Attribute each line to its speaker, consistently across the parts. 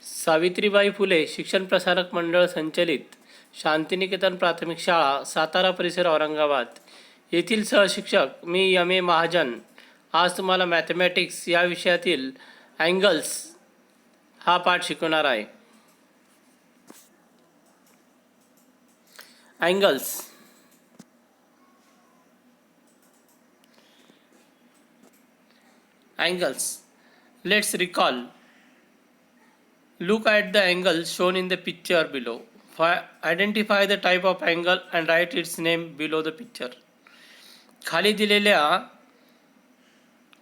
Speaker 1: सावित्रीबाई फुले शिक्षण प्रसारक मंडळ संचलित शांतिनिकेतन प्राथमिक शाळा, सातारा परिसर, औरंगाबाद येथील सहशिक्षक मी M.A. महाजन आज तुम्हाला मॅथमॅटिक्स या विषयातील अँगल्स हा पाठ शिकवणार आहे. Angles. Let's recall. Look at the angles shown in the picture below. Identify the type of angle and write its name below the picture. खाली दिलेल्या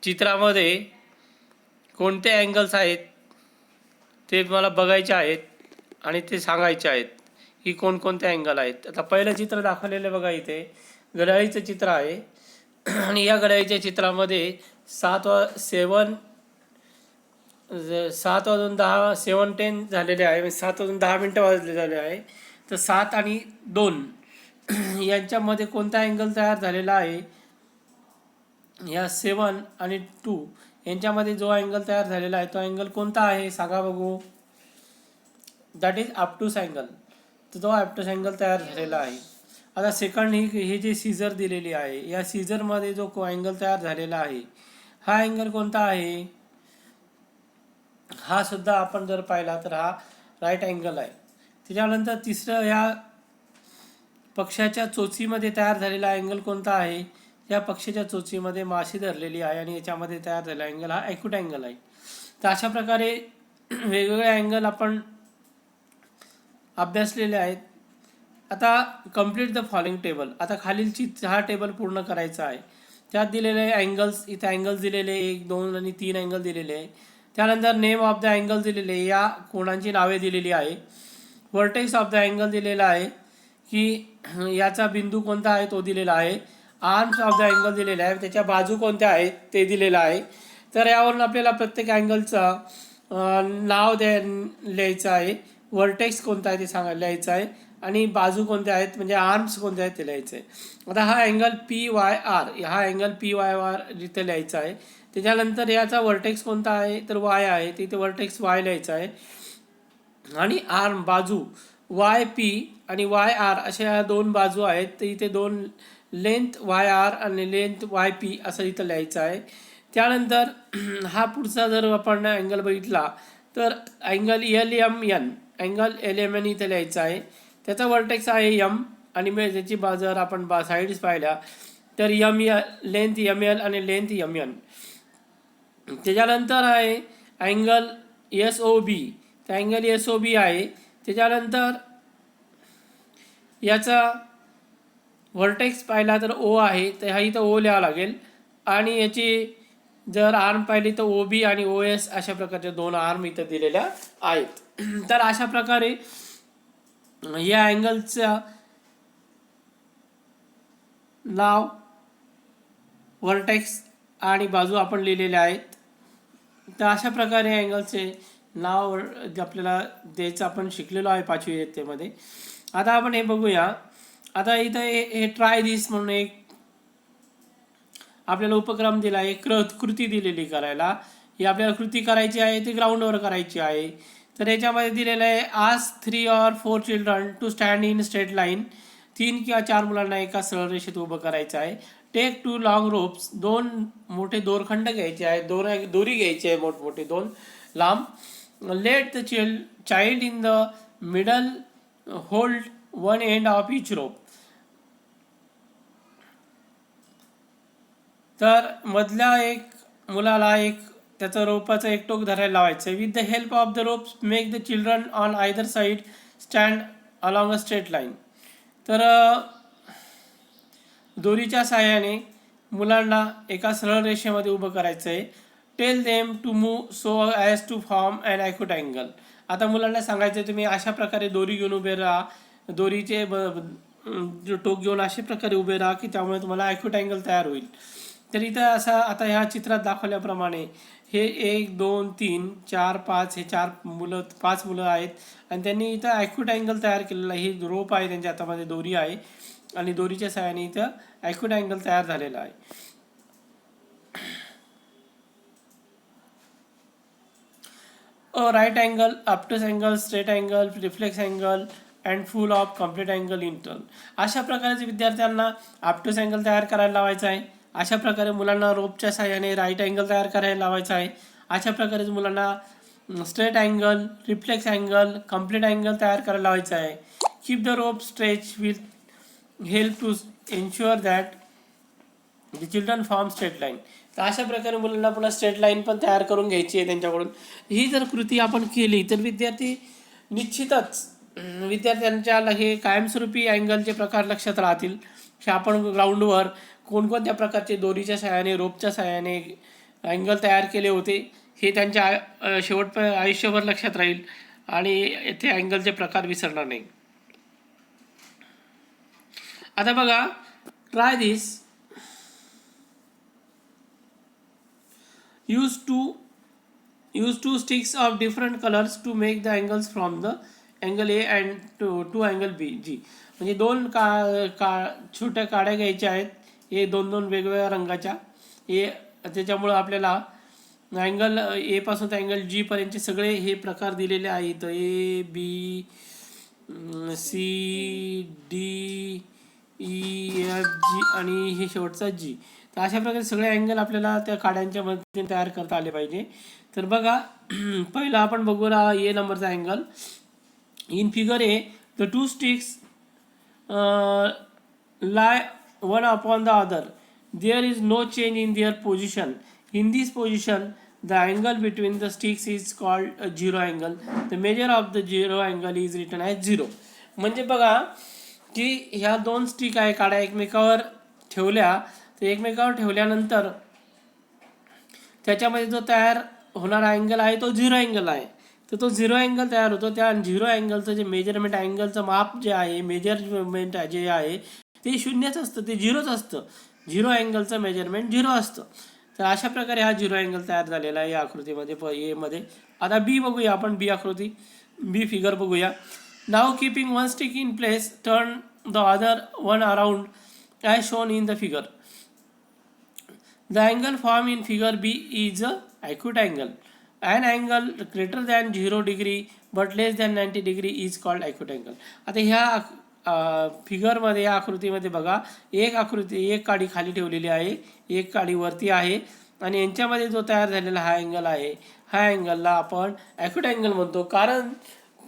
Speaker 1: चित्रामध्ये कोणते अँगल्स आहेत ते मला बघायचे आहेत आणि ते सांगायचे आहेत की कोणकोणते अँगल आहेत. आता पहिलं चित्र दाखवलेलं बघा, इथे घड्याळीचं चित्र आहे आणि या घड्याळीच्या चित्रामध्ये 7 वाजून 10 7:10 झालेले आहे. 7 वाजून 10 मिनटं वाजले झाले आहे. तर 7 आणि 2 यांच्यामध्ये कोणता अँगल तयार झालेला आहे? या 7 आणि 2 यांच्यामध्ये जो अँगल तयार झालेला आहे तो अँगल कोणता आहे सांगा बघू. That is obtuse angle. तर तो ऑब्ट्यूस अँगल तयार झालेला आहे. आता सेकंड ही जी सीझर दिलेली आहे, या सीझरमध्ये जो अँगल तयार झालेला आहे हा अँगल कोणता आहे? हा सुद्धा आपण जर पाहिला तर हा राईट अँगल आहे. त्याच्यानंतर तिसरं, या पक्षाच्या चोचीमध्ये तयार झालेला अँगल कोणता आहे? या पक्षाच्या चोचीमध्ये माशी धरलेली आहे आणि याच्यामध्ये तयार झालेला अँगल हा ॲक्यूट अँगल आहे. तर अशा प्रकारे वेगवेगळे अँगल आपण अभ्यासलेले आहेत. आता कम्प्लीट द फॉलोइंग टेबल. आता खालीलची हा टेबल पूर्ण करायचा आहे. त्यात दिलेले अँगल्स, इथे अँगल्स दिलेले 1, 2 आणि 3 अँगल दिलेले आहे. त्यानंतर नेम ऑफ द अँगल दिलेले, या कोणाची नावे दिलेली आहे. वर्टेक्स ऑफ द अँगल दिलेला आहे की याचा बिंदू कोणता आहे तो दिलेला आहे. आर्म्स ऑफ द अँगल दिलेला आहे, त्याच्या बाजू कोणत्या आहेत ते दिलेलं आहे. तर यावरून आपल्याला प्रत्येक अँगलचं नाव लिहायचं आहे. वर्टेक्स कोणता आहे ते लिहायचं आहे आणि बाजू कोणत्या आहेत म्हणजे आर्म्स कोणते आहेत ते लिहायचं आहे. आता हा अँगल PYR, हा अँगल PYR इथे लिहायचा आहे. त्याच्यानंतर याचा वर्टेक्स कोणता आहे तर Y आहे, तिथे वर्टेक्स Y लिहायचा आहे. आणि आर्म बाजू YP आणि YR अशा 2 बाजू आहेत. तर इथे 2 लेंथ YR आणि लेंथ YP असं इथं लिहायचं आहे. त्यानंतर हा पुढचा जर आपण अँगल बघितला तर अँगल LMN, अँगल LMN इथे लिहायचा आहे. त्याचा वर्टेक्स आहे M आणि त्याची जर आपण साईड्स पाहिल्या तर लेंथ ML आणि लेंथ MN. त्याच्यानंतर आहे अँगल SOB, तर अँगल SOB आहे. त्याच्यानंतर याचा वर्टेक्स पाहिला तर O आहे, तर हा इथं O लिहावं लागेल. आणि याची जर आर्म पाहिली तर OB आणि OS अशा प्रकारच्या 2 आर्म इथं दिलेल्या आहेत. तर अशा प्रकारे या अँगलचं नाव, वर्टेक्स आणि बाजू आपण लिहिलेले आहेत. तर अशा प्रकारे अँगलचे नाव आपल्याला द्यायचं आपण शिकलेलो आहे 5वी इयत्तेमध्ये. आता आपण हे बघूया. आता इथं हे ट्राय दिस म्हणून एक आपल्याला उपक्रम दिला आहे, कृती दिलेली करायला. ही आपल्याला कृती करायची आहे, ती ग्राउंडवर करायची आहे. तर याच्यामध्ये दिलेलं आहे, ask 3 or 4 children to stand in straight line. 3 किंवा 4 मुलांना एका सरळ रेषेत उभं करायचं आहे. टेक 2 लॉंग रोप्स, 2 मोठे दोरखंड घ्यायचे आहेत, दोरी घ्यायची आहे मोठमोठे 2 लांब. Let the child in the middle hold 1 end of each rope. तर मधल्या एक मुलाला त्याचं रोपाचं एक टोक धरायला लावायचं. With the help of the ropes make the children on either side stand along a straight line. तर दोरीच्या साहाय्याने मुलांना एका सरळ रेषेमध्ये उभं करायचं आहे. Tell them to move so as to form and acute angle. आता मुलांना सांगायचं आहे तुम्ही अशा प्रकारे दोरी घेऊन उभे राहा, दोरीचे टोक घेऊन अशा प्रकारे उभे राहा की त्यामुळे तुम्हाला ॲक्यूट अँगल तयार होईल. तर इथं असं आता ह्या चित्रात दाखवल्याप्रमाणे हे 1, 2, 3, 4, 5 हे 5 मुलं आहेत आणि त्यांनी इथं ॲक्यूट अँगल तयार केलेला. ही रोप आहे, त्यांच्या हातामध्ये दोरी आहे आणि दोरीच्या सहाय्याने इथं ॲक्यूट अँगल तयार झालेला आहे. Right angle, obtuse angle, straight angle, reflex angle and full of complete angle in turn. अशा प्रकारे विद्यार्थ्यांना ऑब्टूस अँगल तयार करायला लावायचा आहे. अशा प्रकारे मुलांना रोपच्या साहाय्याने राईट अँगल तयार करायला लावायचा आहे. अशा प्रकारे मुलांना straight angle, reflex angle, complete angle तयार करायला लावायचा आहे. Keep the rope stretch will help to ensure that the children form straight line. तर अशा प्रकारे मुलांना पुन्हा स्ट्रेट लाईन पण तयार करून घ्यायची आहे त्यांच्याकडून. ही जर कृती आपण केली तर विद्यार्थी निश्चितच विद्यार्थ्यांच्या हे कायमस्वरूपी अँगलचे प्रकार लक्षात राहतील की आपण ग्राउंडवर कोणकोणत्या प्रकारचे दोरीच्या सहाय्याने, रोपच्या सहाय्याने अँगल तयार केले होते हे त्यांच्या शेवटपर्यंत आयुष्यभर लक्षात राहील आणि ते अँगलचे प्रकार विसरणार नाही. आता बघा, try this. use two sticks of different colors to make the angles from the angle A and to angle B G. म्हणजे दोन छोट्या काड्या घ्यायच्या आहेत, हे दोन वेगवेगळ्या रंगाच्या. हे त्याच्यामुळं आपल्याला अँगल ए पासून ते अँगल जी पर्यंतचे सगळे हे प्रकार दिलेले आहेत. A B C D E F G आणि हे शेवटचा जी. तर अशा प्रकारे सगळे अँगल आपल्याला त्या काड्यांच्या मदतीने तयार करता आले पाहिजे. तर बघा, पहिला आपण बघूया ए नंबरचा angle. In figure A the two sticks lie one upon the other. There is no change in their position. In this position, the angle between the sticks is called a zero angle. The measure of the zero angle is written as 0. म्हणजे बघा की ह्या दोन stick आहे, काड्या एकमेकावर ठेवल्या, तर एकमेकावर ठेवल्यानंतर त्याच्यामध्ये जो तयार होणारा अँगल आहे तो 0 अँगल आहे. तर तो 0 अँगल तयार होतो. त्या 0 अँगलचं जे मेजरमेंट, अँगलचं माप जे आहे, मेजरमेंट जे आहे ते शून्यच असतं, ते 0च असतं. 0 अँगलचं मेजरमेंट 0 असतं. तर अशा प्रकारे हा 0 अँगल तयार झालेला आहे या आकृतीमध्ये, ए मध्ये. आता बी बघूया आपण, बी आकृती, बी फिगर बघूया. Now keeping one stick in place, turn the other one around as shown in the figure. The angle formed in figure B is a acute angle. An angle greater than 0 degree but less than 90 degree is called acute angle. आता ह्या फिगरमध्ये, या आकृतीमध्ये बघा, एक काडी खाली ठेवलेली आहे, एक काडी वरती आहे आणि यांच्यामध्ये जो तयार झालेला हा अँगल आहे, हा अँगलला आपण ॲक्यूट अँगल म्हणतो. कारण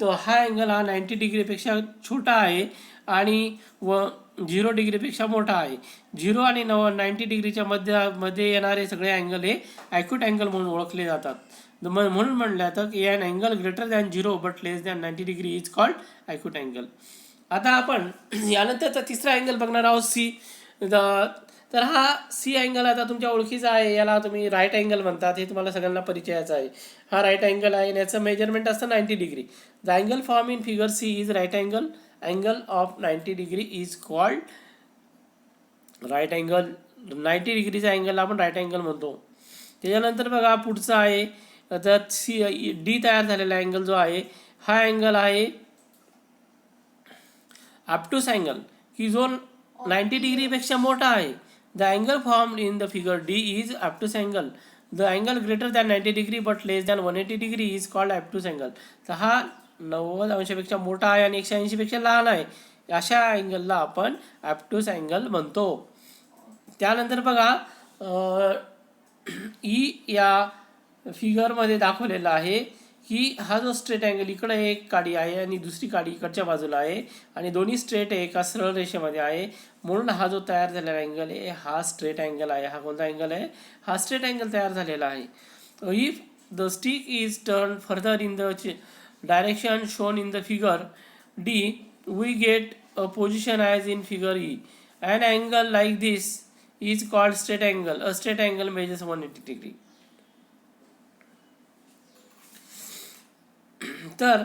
Speaker 1: तो हा अँगल हा 90 डिग्रीपेक्षा छोटा आहे आणि 0 डिग्रीपेक्षा मोठा आहे. 0 आणि 90 डिग्रीच्या मध्ये येणारे सगळे अँगल हे ॲक्यूट अँगल म्हणून ओळखले जातात. म्हणून म्हणलं जातं की an angle greater than 0 but less than 90 degree is called acute angle. आता आपण यानंतरचा तिसरा अँगल बघणार आहोत, सी. तर हा सी अँगल आता तुमच्या ओळखीचा आहे, याला तुम्ही राईट अँगल म्हणतात, हे तुम्हाला सगळ्यांना परिचयाचा आहे. हा राईट अँगल आहे आणि याचं मेजरमेंट असतं 90 degree. The angle form in figure C is right angle. Angle of 90 degree is called right angle. 90 डिग्रीचा अँगल आपण राईट अँगल म्हणतो. त्याच्यानंतर बघा पुढचा आहे, तर सी डी तयार झालेला अँगल जो आहे, हा अँगल आहे ऑब्टूस अँगल, की जो 90 डिग्रीपेक्षा मोठा आहे. The angle formed in the figure D is obtuse angle. The angle greater than 90 degree but less than 180 degree is called obtuse angle. तर हा 90 अंशापेक्षा मोठा आहे आणि 180 पेक्षा लहान आहे, अशा अँगलला आपण ऑब्टूस अँगल म्हणतो. त्यानंतर बघा, ई या फिगरमध्ये दाखवलेला आहे की हा जो स्ट्रेट अँगल, इकडे एक काडी आहे आणि दुसरी काडी इकडच्या बाजूला आहे आणि दोन्ही स्ट्रेट आहे, एका सरळ रेषेमध्ये आहे. म्हणून हा जो तयार झालेला अँगल आहे हा स्ट्रेट अँगल आहे. हा कोणता अँगल आहे? हा स्ट्रेट अँगल तयार झालेला आहे. If the stick is turn further in the direction shown in the figure D, we get a position as in figure E. An angle like this is called straight angle. A straight angle measures 180 degree. तर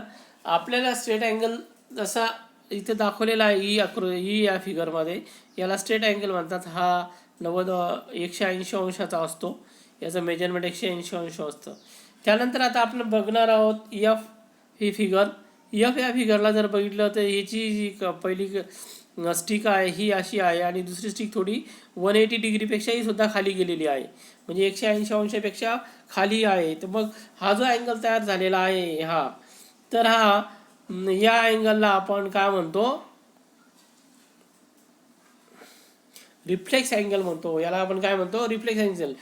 Speaker 1: आपल्याला straight angle जसा इथे दाखवलेला आहे E या फिगरमध्ये, याला straight angle म्हणतात. हा 180 अंशाचा असतो, याचं मेजरमेंट 180 अंश असतं. त्यानंतर आता आपण बघणार आहोत एफ ही फिगर. एफ या फिगरला जर बघितलं तर ह्याची जी पहिली स्टिक आहे ही अशी आहे आणि दुसरी स्टिक थोडी 180 डिग्रीपेक्षाही सुद्धा खाली गेलेली आहे, म्हणजे 180 अंशापेक्षा खाली आहे. तर मग हा जो अँगल तयार झालेला आहे हा, तर या अँगलला आपण काय म्हणतो, रिफ्लेक्स अँगल म्हणतो. याला आपण काय म्हणतो, reflex angle.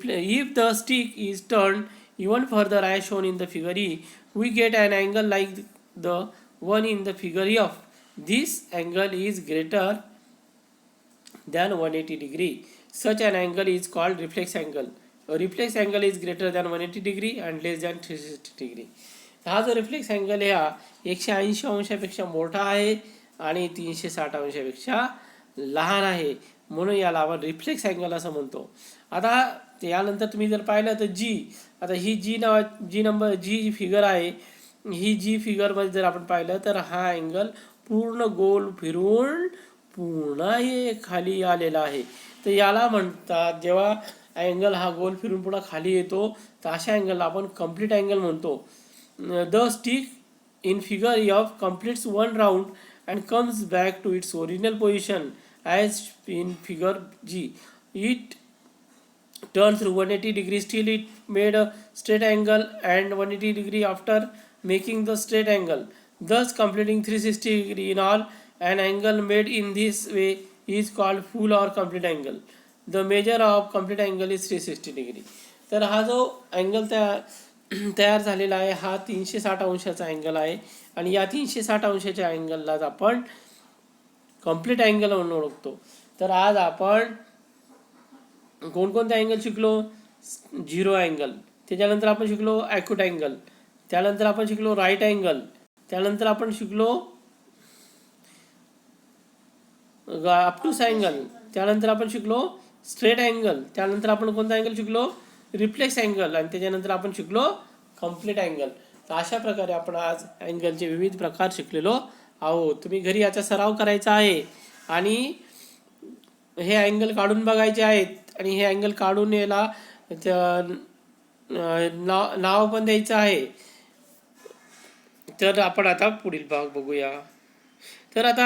Speaker 1: If the stick is turn even further as shown in the figure E, we get an angle like the one in the figure F. This angle is greater than 180 degree. Such an angle is called reflex angle. A reflex angle is greater than 180 degree and less than 360 degree. हा जो reflex angle आहे हा 180 अंशापेक्षा मोठा आहे आणि 360 अंशापेक्षा लहान आहे, म्हणून याला आपण रिफ्लेक्स अँगल असं म्हणतो. आता यानंतर तुम्ही जर पाहिलं तर आता ही जी फिगर आहे, ही जी फिगरमध्ये जर आपण पाहिलं तर हा अँगल पूर्ण गोल फिरून पुन्हा हे खाली आलेला आहे. तर याला म्हणतात, जेव्हा अँगल हा गोल फिरून पुन्हा खाली येतो तर अशा अँगलला आपण कम्प्लीट अँगल म्हणतो. The stick in figure F completes one round and comes back to its original position as in figure G. It turn through 180 degree, still it made a straight angle and 180 degree after making the straight angle, thus completing 360 degree in all. An angle made in this way is called full or complete angle. The measure of complete angle is 360 degree. तर हा जो angle तयार झालेला आहे हा 360 अंशाचा angle आहे आणि या 360 अंशाच्या अँगललाच आपण कम्प्लीट अँगल म्हणून ओळखतो. तर आज आपण कोणकोणते अँगल शिकलो, झिरो अँगल, त्याच्यानंतर आपण शिकलो ॲक्यूट अँगल, त्यानंतर आपण शिकलो राईट अँगल, त्यानंतर आपण शिकलो ऑब्ट्यूस अँगल, त्यानंतर आपण शिकलो स्ट्रेट अँगल, त्यानंतर आपण कोणता अँगल शिकलो, रिफ्लेक्स अँगल, आणि त्याच्यानंतर आपण शिकलो कम्प्लीट अँगल. तर अशा प्रकारे आपण आज अँगलचे विविध प्रकार शिकलेलो आहोत. तुम्ही घरी याचा सराव करायचा आहे आणि हे अँगल काढून बघायचे आहेत आणि हे अँगल काढून याला नाव पण द्यायचं आहे. तर आपण आता पुढील भाग बघूया. तर आता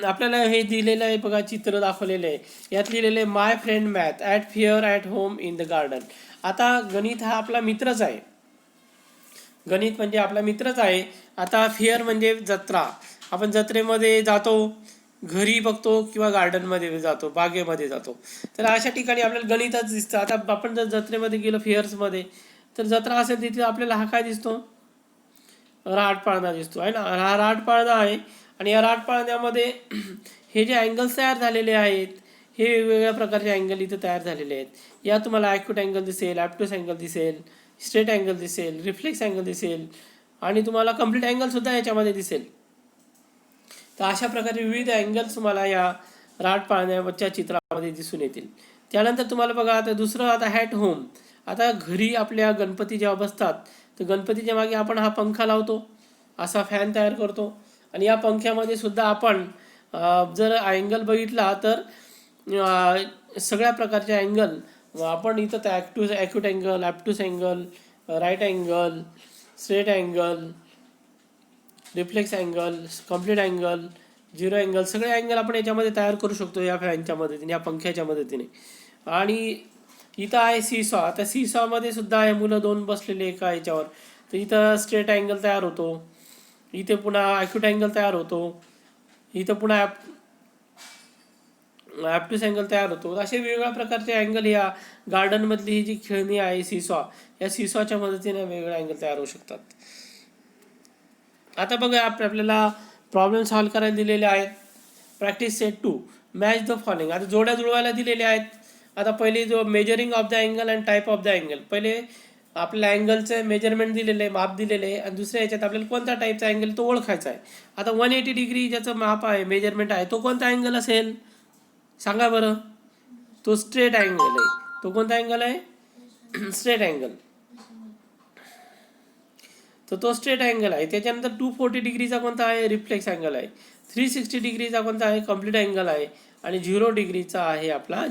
Speaker 1: आपल्याला हे दिलेलं आहे बघा, चित्र दाखवलेलं आहे, यात लिहिलेलं आहे my friend math at fear at home in the garden. आता गणित हा आपला मित्रच आहे, गणित म्हणजे आपला मित्रच आहे. आता फिअर म्हणजे जत्रा, आपण जत्रेमध्ये जातो, घरी बघतो किंवा गार्डनमध्ये जातो, बागेमध्ये जातो, तर अशा ठिकाणी आपल्याला गणितच दिसतं. आता आपण जर जत्रेमध्ये गेलो फिअर्समध्ये, तर जत्रा असेल तिथे आपल्याला हा काय दिसतो, राटपाळणा दिसतो आहे ना. हा राटपाळणा आहे आणि या राटपाळण्यामध्ये हे जे अँगल्स तयार झालेले आहेत, हे वेगवेगळ्या प्रकारचे अँगल इथे तयार झालेले आहेत. या तुम्हाला ॲक्यूट अँगल दिसेल, ऑब्ट्यूस अँगल दिसेल, स्ट्रेट अँगल दिसेल, रिफ्लेक्स अँगल दिसेल आणि तुम्हाला कम्प्लीट अँगलसुद्धा याच्यामध्ये दिसेल. तर अशा प्रकारे विविध अँगल्स तुम्हाला या राटपाळण्याच्या चित्रामध्ये दिसून येतील. त्यानंतर तुम्हाला बघा आता दुसरं, आता हॅट होम. आता घरी आपल्या गणपती जेव्हा बसतात तर गणपतीच्या मागे आपण हा पंखा लावतो, असा फॅन तयार करतो आणि या पंख्यामध्ये सुद्धा आपण जर अँगल बघितला तर सगळ्या प्रकारचे अँगल आपण इथं त्या acute angle, obtuse angle, right angle, straight angle, reflex angle, complete angle, zero angle, सगळे अँगल आपण याच्यामध्ये तयार करू शकतो या फॅनच्या मदतीने, या पंख्याच्या मदतीने. आणि इथं आहे सीसॉ. आता सीसॉमध्ये सुद्धा हे मुलं दोन बसलेले एका याच्यावर, तर इथं स्ट्रेट अँगल तयार होतो, इथे पुन्हा ॲक्यूट अँगल तयार होतो, इथं पुन्हा ऑब्ट्यूस अँगल तयार होतो. असे वेगवेगळ्या प्रकारचे अँगल या गार्डनमधली ही जी खेळणी आहे सीसॉ, या सीसॉच्या मदतीने वेगवेगळे अँगल तयार होऊ शकतात. आता बघा आपल्याला प्रॉब्लेम सॉल्व्ह करायला दिलेले आहेत. Practice set 2, match the following. आता जोड्या जुळवायला दिलेल्या आहेत. आता पहिले जो measuring of the angle and type of the angle, पहिले आपल्या अँगलचं मेजरमेंट दिलेलं आहे, माप दिलेलं आहे, आणि दुसऱ्या याच्यात आपल्याला कोणत्या टाईपचा अँगल तो ओळखायचा आहे. आता 180 डिग्री ज्याचं माप आहे, मेजरमेंट आहे, तो कोणता अँगल असेल सांगा बरं. तो स्ट्रेट अँगल आहे. तो कोणता अँगल आहे, स्ट्रेट अँगल. तर तो स्ट्रेट अँगल आहे. त्याच्यानंतर 240 डिग्रीचा कोणता आहे, रिफ्लेक्स अँगल आहे. 360 डिग्रीचा कोणता आहे, कम्प्लीट अँगल आहे. आणि 0 डिग्रीचा आहे आपला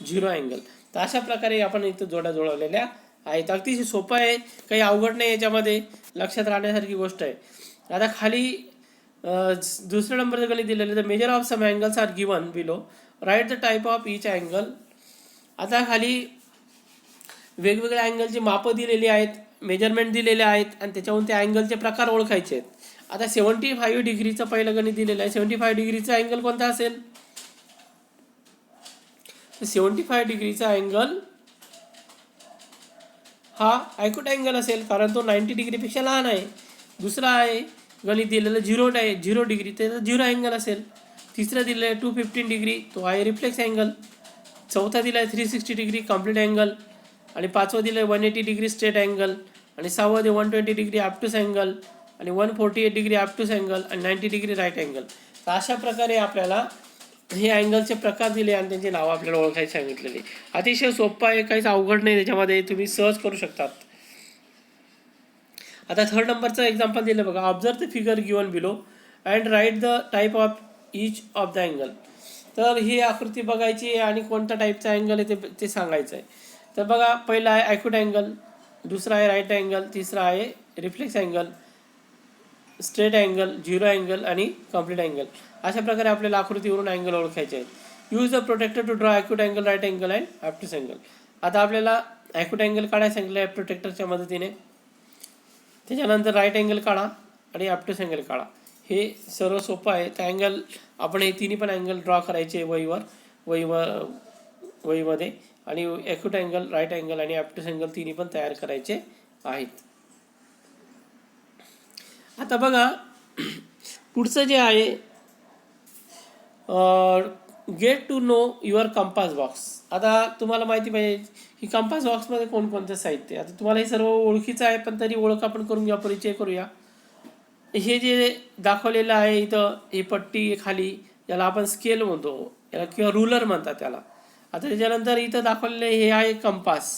Speaker 1: झिरो अँगल. तर अशा प्रकारे आपण इथं जोड्या जुळवलेल्या आहेत. अगदी सोपं आहे, काही अवघड नाही याच्यामध्ये, लक्षात राहण्यासारखी गोष्ट आहे. आता खाली दुसऱ्या नंबर खाली दिलेलं the measure of some angles are given below, write the type of each angle. आता खाली वेगवेगळ्या अँगलची मापं दिलेली आहेत, मेजरमेंट दिलेले आहेत आणि त्याच्याहून त्या अँगलचे प्रकार ओळखायचे आहेत. आता 75 डिग्रीचं पहिलं गणित दिलेलं आहे. 75 डिग्रीचा अँगल कोणता असेल? 75 डिग्रीचा अँगल हा ॲक्यूट अँगल असेल, कारण तो 90 डिग्रीपेक्षा लहान आहे. दुसरा आहे गणित दिलेलं 0 डिग्री, त्याचा 0 अँगल असेल. तिसरं दिलेलं आहे 215 डिग्री, तो आहे रिफ्लेक्स अँगल. चौथा दिला आहे 360 डिग्री कम्प्लीट अँगल. आणि पाचवा दिलं आहे 180 डिग्री स्ट्रेट अँगल. आणि सहावं 120 डिग्री ॲप्टूस अँगल. आणि 148 डिग्री ॲप्टूस अँगल आणि 90 डिग्री राईट अँगल. तर अशा प्रकारे आपल्याला हे अँगलचे प्रकार दिले आणि त्यांची नावं आपल्याला ओळखायला सांगितलेली. अतिशय सोपं आहे, काहीच अवघड नाही त्याच्यामध्ये, तुम्ही सहज करू शकतात. आता थर्ड नंबरचं एक्झाम्पल दिलं बघा. Observe the figure given below and write the type of each of the angle. तर ही आकृती बघायची आणि कोणत्या टाईपचा अँगल आहे ते सांगायचं आहे. तर बघा, पहिला आहे ॲक्यूट अँगल, दुसरा आहे राईट अँगल, तिसरा आहे reflex angle, straight angle, 0 angle आणि कम्प्लीट अँगल. अशा प्रकारे आपल्याला आकृतीवरून अँगल ओळखायचे आहेत. Use the protractor to draw acute angle, right angle and obtuse angle. आता आपल्याला ॲक्यूट अँगल काढायला सांगितलं आहे प्रोटेक्टरच्या मदतीने. त्याच्यानंतर राईट अँगल काढा आणि ॲप्टूस अँगल काढा. हे सर्व सोपं आहे. त्या अँगल आपण हे तिन्ही पण अँगल ड्रॉ करायचे वहीमध्ये. आणि ॲक्यूट अँगल, राईट अँगल आणि ॲप्टूस अँगल तिन्ही पण तयार करायचे आहेत. आता बघा, पुढचं जे आहे get to know your compass box. आता तुम्हाला माहिती पाहिजे की कंपास बॉक्समध्ये कोणकोणतं साहित्य. आता तुम्हाला हे सर्व ओळखीचं आहे, पण तरी ओळख आपण करून घ्या, परिचय करूया. हे जे दाखवलेलं आहे इथं, ही पट्टी खाली, याला आपण स्केल म्हणतो याला, किंवा रुलर म्हणतात त्याला. आता त्याच्यानंतर इथं दाखवलेलं हे आहे कंपास,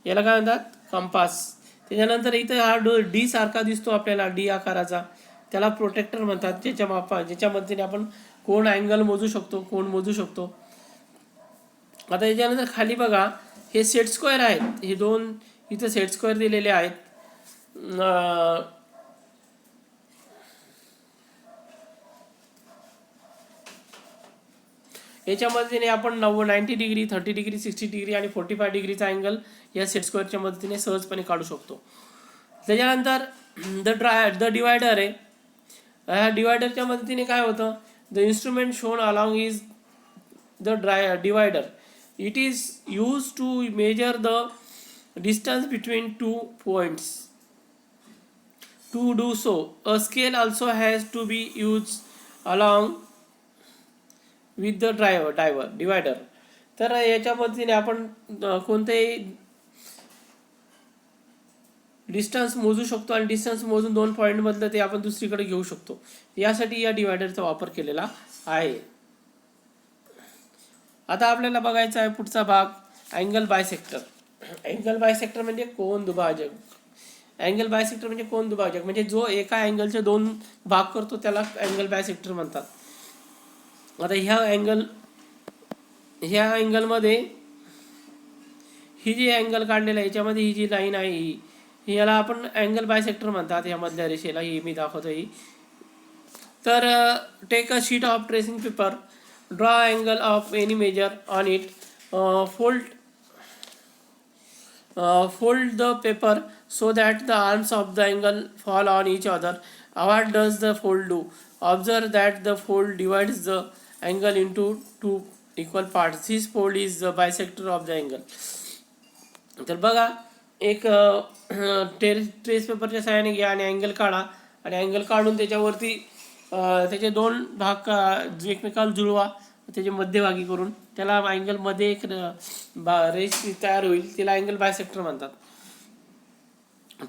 Speaker 1: याला काय म्हणतात? कंपास. त्याच्यानंतर इथं हा डी सारखा दिसतो आपल्याला, डी आकाराचा, त्याला प्रोटेक्टर म्हणतात. ज्याच्या मदतीने आपण कोण अँगल मोजू शकतो, कोण मोजू शकतो. आता याच्यानंतर खाली बघा, हे सेट स्क्वेअर आहेत. हे दोन इथं सेट स्क्वेअर दिलेले आहेत. याच्या मदतीने आपण 90 डिग्री, 30 डिग्री, 60 डिग्री आणि 45 डिग्रीचा अँगल या सेट स्क्वेअरच्या मदतीने सहजपणे काढू शकतो. त्याच्यानंतर द डिवायडर आहे. ह्या डिवायडरच्या मदतीने काय होतं? The instrument shown along is the divider. It is use to measure the distance between two points. To do so a scale also has to be use along with the divider. तर याच्या मदतीने आपण कोणतेही distance मोजू शकतो आणि distance मोजून 2 पॉईंटमधलं ते आपण दुसरीकडे घेऊ शकतो. यासाठी या डिवायडरचा वापर केलेला आहे. आता आपल्याला बघायचा आहे पुढचा भाग, अँगल बायसेक्टर. अँगल बायसेक्टर म्हणजे कोन दुभाजक. अँगल बायसेक्टर म्हणजे कोन दुभाजक, म्हणजे जो एका अँगलचे 2 भाग करतो त्याला अँगल बायसेक्टर म्हणतात. आता ह्या अँगलमध्ये ही जी अँगल काढलेला आहे याच्यामध्ये ही जी लाईन आहे ही याला आपण अँगल बायसेक्टर म्हणतात. या मधल्या रेषेला ही मी दाखवतो ही. तर take a sheet of tracing paper, draw angle of any measure on it, fold the paper so that the arms of the angle fall on each other. What does the fold do? Observe that the fold divides the angle into 2 equal parts. This fold is the bisector of the angle. तर बघा, एक trace पेपरच्या सहाय्याने घ्या आणि angle काढा आणि angle काढून त्याच्यावरती त्याचे 2 भाग एकमेकाला जुळवा, त्याचे मध्यभागी करून त्याला अँगलमध्ये एक रेष तयार होईल, तिला अँगल बायसेक्टर म्हणतात.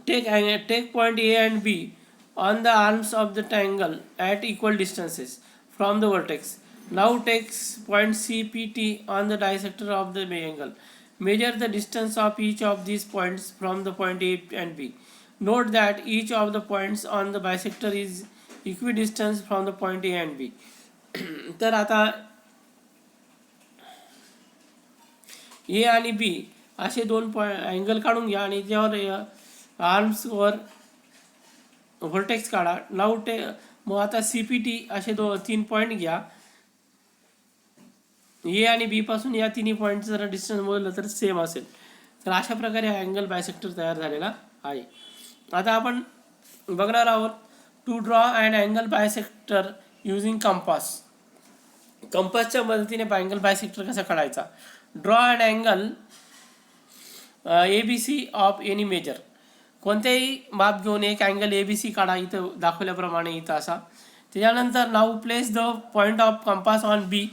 Speaker 1: Take point A and B on the arms of the triangle at equal distances from the vertex. Now takes point C P T on the bisector of the angle. Measure the distance of each of these points from the point A and B. Note that each of the points on the bisector is equidistant from the point A and B. तर आता ए आणि बी असे 2 angle काढून घ्या आणि त्यावर आर्म्सवर vertex काढा. Now मग आता CPT असे 3 पॉईंट घ्या. ए आणि बी पासून या तिन्ही पॉईंटचं जर डिस्टन्स मोजलं तर सेम असेल. तर अशा प्रकारे हा अँगल बायसेक्टर तयार झालेला आहे. आता आपण बघणार आहोत to draw and angle bisector using compass. कंपासच्या मदतीने अँगल बायसेक्टर कसा काढायचा. Draw and angle ABC of any measure. कोणतेही माप घेऊन एक अँगल ABC काढा, इथं दाखवल्याप्रमाणे इथं असा. त्याच्यानंतर now place the point of compass on B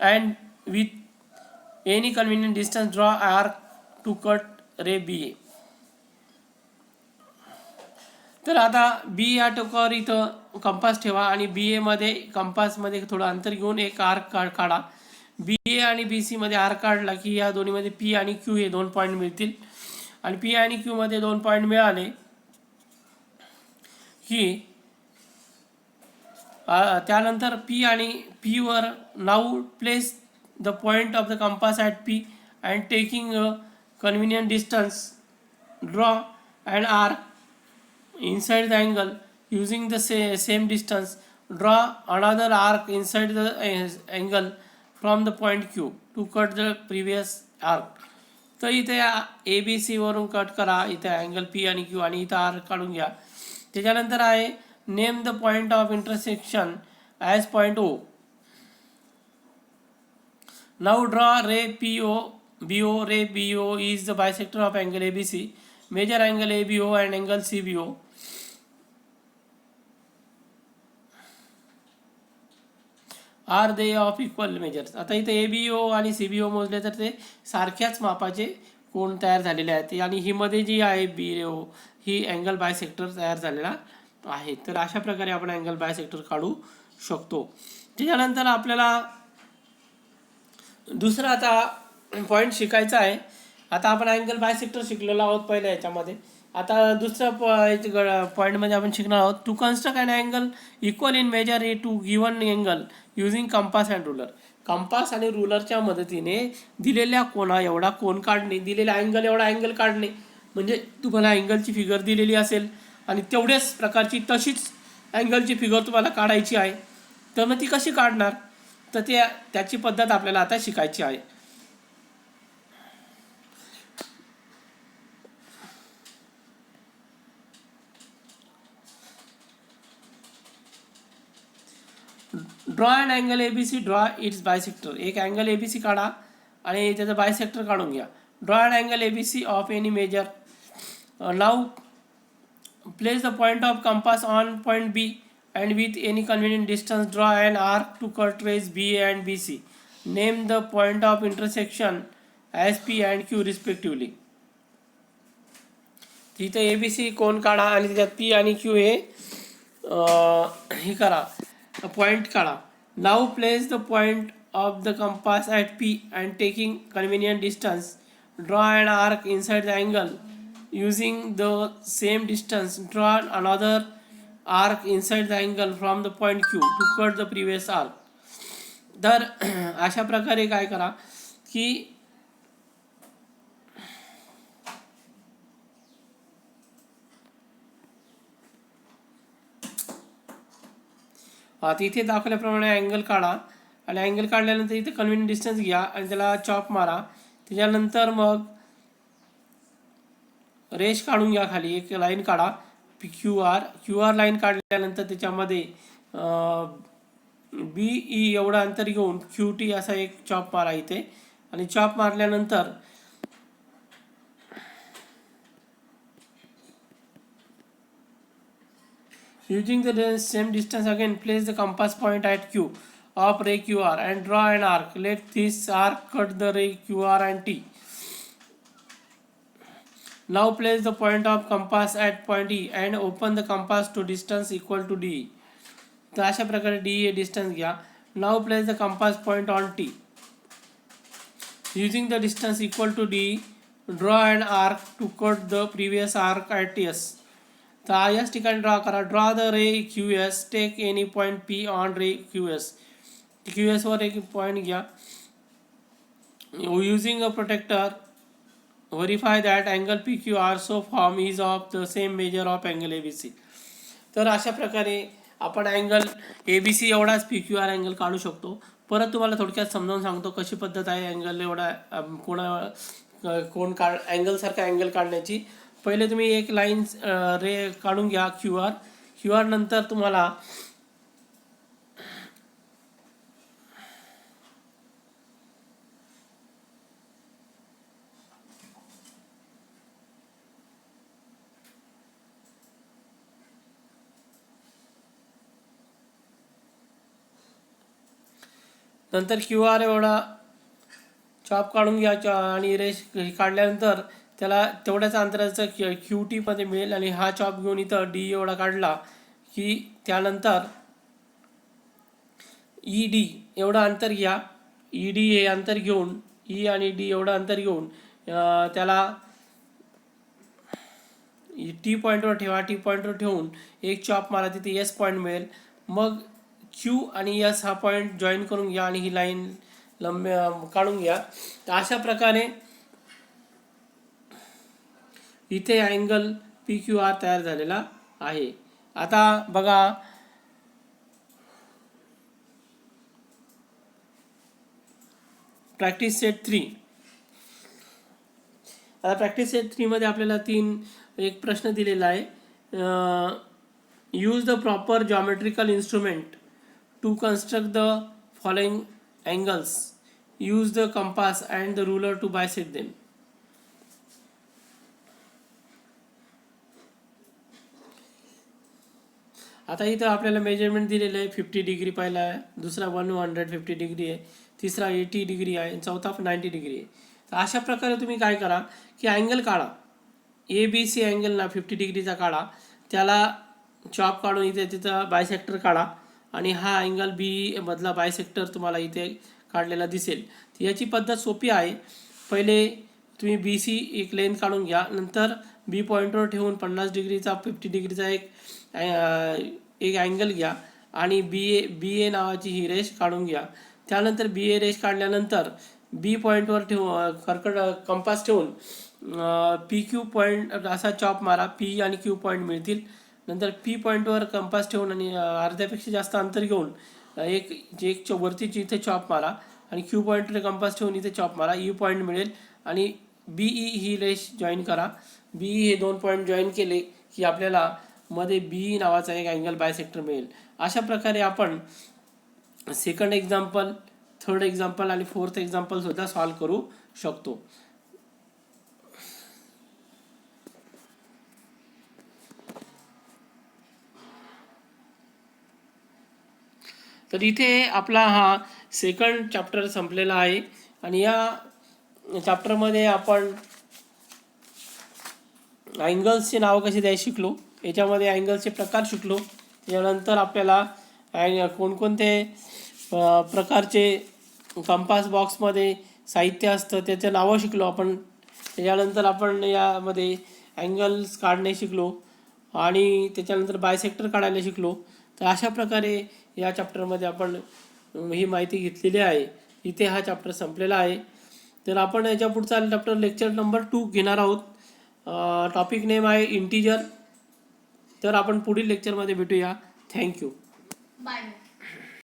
Speaker 1: and with any convenient distance draw arc to cut ray BA. तर आता बी या टोकावर इथं कंपास ठेवा आणि BA मध्ये कंपासमध्ये थोडं अंतर घेऊन एक आर्क काढा. BA आणि BC मध्ये आर्क काढला की या दोन्हीमध्ये P आणि Q हे 2 पॉईंट मिळतील. आणि P आणि Q मध्ये 2 पॉईंट मिळाले की त्यानंतर P आणि P वर now place the point of the compass at P and taking a convenient distance draw and arc inside the angle using the same distance. Draw another arc inside the angle from the point Q to cut the previous arc. तर इथे ABC वरून cut करा, इथे angle P आणि Q आणि इथं arc काढून घ्या. त्याच्यानंतर आहे name the point of intersection as point O. Now draw ray BO. Ray BO is the bisector of angle ABC. Measure angle ABO and angle CBO. Are they of equal measures. आता इथे ABO आणि CBO मोजले तर ते सारख्याच मापाचे कोण तयार झालेले आहेत आणि ही मध्ये जी आहे BO ही अँगल बायसेक्टर तयार झालेला आहे. तर अशा प्रकारे आपण अँगल बायसेक्टर काढू शकतो. त्याच्यानंतर आपल्याला दुसरा आता पॉईंट शिकायचा आहे. आता आपण अँगल बायसेक्टर शिकलेलो आहोत पहिल्या याच्यामध्ये. आता दुसऱ्या पॉईंटमध्ये आपण शिकणार आहोत to construct and angle equal in measure a to given angle using compass and ruler. Compass आणि रुलरच्या मदतीने दिलेल्या कोणा एवढा कोण काढणे, दिलेला अँगल एवढा अँगल काढणे. म्हणजे तुम्हाला अँगलची फिगर दिलेली असेल आणि तेवढ्याच प्रकारची तशीच अँगलची फिगर तुम्हाला काढायची आहे. तर मग ती कशी काढणार, तर त्याची पद्धत आपल्याला आता शिकायची आहे. Draw and angle ABC. Draw its bisector. एक अँगल ABC काढा आणि त्याचं बायसेक्टर काढून घ्या. Draw and angle ABC of any measure. Now place the point of compass on point B and with any convenient distance draw and arc to cut rays BA and BC. Name the point of intersection as P and Q respectively. तिथे ABC कोण काढा आणि त्याच्यात P आणि Q हे करा, point काढा. Now place the point of the compass at P and taking convenient distance draw and arc inside the angle using the same distance draw another arc inside the angle from the point Q to cut the previous arc. तर अशा प्रकारे काय करा की तिथे दाखवल्याप्रमाणे angle काढा आणि अँगल काढल्यानंतर इथे कन्व्हिनियंट डिस्टन्स घ्या आणि त्याला चॉप मारा. त्याच्यानंतर मग रेष काढून घ्या, खाली एक लाईन काढा QR लाईन काढल्यानंतर त्याच्यामध्ये BE एवढं अंतर घेऊन QT असा एक चॉप मारा इथे. आणि chop मारल्यानंतर using the same distance again place the compass point at Q of ray QR and draw an arc. Let this arc cut the ray QR and T. Now place the point of compass at point E and open the compass to distance equal to DE. तर अशा प्रकारे DE distance घ्या. Now place the compass point on T. Using the distance equal to DE, draw an arc to cut the previous arc at S. तर याच ठिकाणी draw करा. Draw the ray QS. Take any point P on ray QS. QS वर एक point घ्या. Using a protractor verify that angle PQR so form is of the same measure of angle ABC. तर अशा प्रकारे आपण angle ABC एवढाच PQR angle काढू शकतो. परत तुम्हाला थोडक्यात समजावून सांगतो कशी पद्धत आहे अँगल एवढा कोण अँगलसारखा अँगल काढण्याची. पहिले तुम्ही एक लाईन रे काढून घ्या क्यू आर नंतर तुम्हाला QR एवढा चॉप काढून घ्या आणि रेष काढल्यानंतर त्याला तेवढ्याच अंतराचं QT मध्ये मिळेल. आणि हा चॉप घेऊन इथं D एवढा काढला की त्यानंतर ED एवढं अंतर घ्या. ED हे अंतर घेऊन E आणि D एवढं अंतर घेऊन त्याला T पॉईंटवर ठेवा. T पॉईंटवर ठेवून एक चॉप मारा, तिथे S पॉईंट मिळेल. मग Q आणि S हा पॉईंट जॉईन करून घ्या आणि ही लाईन काढून घ्या. तर अशा प्रकारे इथे अँगल PQR तयार झालेला आहे. आता बघा प्रॅक्टिस सेट 3. आता प्रॅक्टिस सेट 3 मध्ये आपल्याला एक प्रश्न दिलेला आहे. Use the proper geometrical instrument to construct the following angles. Use the compass and the ruler to bisect them. आता इथं आपल्याला मेजरमेंट दिलेलं आहे. 50 डिग्री पहिला आहे, दुसरा 150 डिग्री आहे, तिसरा 80 डिग्री आहे, चौथा 90 डिग्री आहे. तर अशा प्रकारे तुम्ही काय करा की अँगल काढा. ABC अँगल ना 50 डिग्रीचा काढा, त्याला चॉप काढून इथे तिथं बायसेक्टर काढा आणि हा अँगल B मधला बायसेक्टर तुम्हाला इथे काढलेला दिसेल. तर याची पद्धत सोपी आहे. पहिले तुम्ही BC एक लेन काढून घ्या, नंतर B पॉईंटवर ठेवून 50 डिग्रीचा 50 डिग्रीचा एक अँगल घ्या आणि BA नावाची ही रेष काढून घ्या. त्यानंतर BA रेष काढल्यानंतर B पॉईंटवर कंपास ठेवून PQ पॉईंट असा चॉप मारा. P आणि Q पॉईंट मिळतील. नंतर P पॉईंटवर कंपास ठेवून आणि अर्ध्यापेक्षा जास्त अंतर घेऊन एक वरती इथे चॉप मारा आणि Q पॉईंटवर कंपास ठेवून इथे चॉप मारा. E पॉईंट मिळेल आणि BE ही रेष जॉईन करा. BE हे 2 पॉईंट जॉईन केले की आपल्याला मध्ये BE नावाचा एक अँगल बायसेक्टर मिळेल. अशा प्रकारे आपण सेकंड एक्झाम्पल, थर्ड एक्झाम्पल आणि फोर्थ एक्झाम्पल सुद्धा सॉल्व्ह करू शकतो. तर इथे आपला हा सेकंड चॅप्टर संपलेला आहे आणि या चॅप्टरमध्ये आपण अँगल्सची नावं कशी द्यायला शिकलो, याच्यामध्ये अँगलचे प्रकार शिकलो. त्यानंतर आपल्याला कोणकोणते प्रकारचे कंपास बॉक्समध्ये साहित्य असतं त्याचं नावं शिकलो आपण. त्याच्यानंतर आपण यामध्ये अँगल्स काढणे शिकलो आणि त्याच्यानंतर बायसेक्टर काढायला शिकलो. तर अशा प्रकारे या चॅप्टरमध्ये आपण ही माहिती घेतलेली आहे. इथे हा चॅप्टर संपलेला आहे. तर आपण याच्या पुढचा चॅप्टर लेक्चर नंबर 2 घेणार आहोत. टॉपिक नेम आहे इंटिजर. तर आपण पुढील लेक्चरमध्ये भेटूया. थँक्यू.
Speaker 2: बाय.